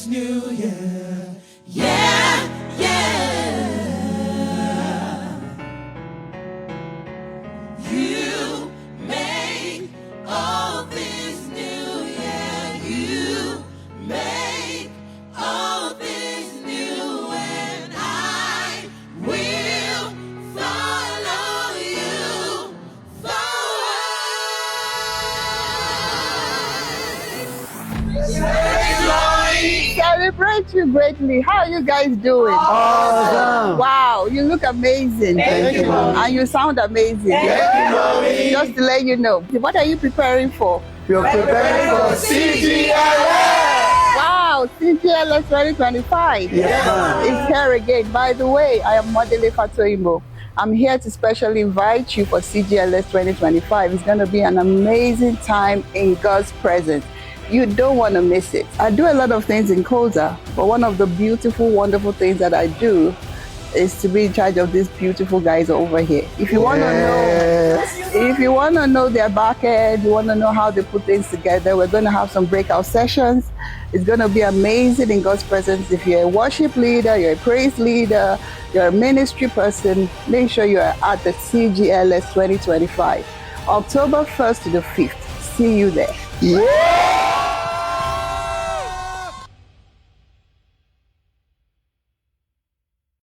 this new year. Yeah, yeah. You make all this new year. You make all this new, and I will follow you Celebrate you greatly. How are you guys doing? Awesome. Wow, you look amazing. Thank you, Mommy. And you sound amazing. Thank you, Mommy. Just to let you know, what are you preparing for? You're preparing for CGLS. Wow, CGLS 2025. Yes, ma'am. It's here again. By the way, I am Modele Fatoimo. I'm here to specially invite you for CGLS 2025. It's going to be an amazing time in God's presence. You don't want to miss it. I do a lot of things in Koza, but one of the beautiful, wonderful things that I do is to be in charge of these beautiful guys over here. If you want to know their back end, you want to know how they put things together, we're going to have some breakout sessions. It's going to be amazing in God's presence. If you're a worship leader, you're a praise leader, you're a ministry person, make sure you're at the CGLS 2025, October 1st to the 5th. See you there. Yeah!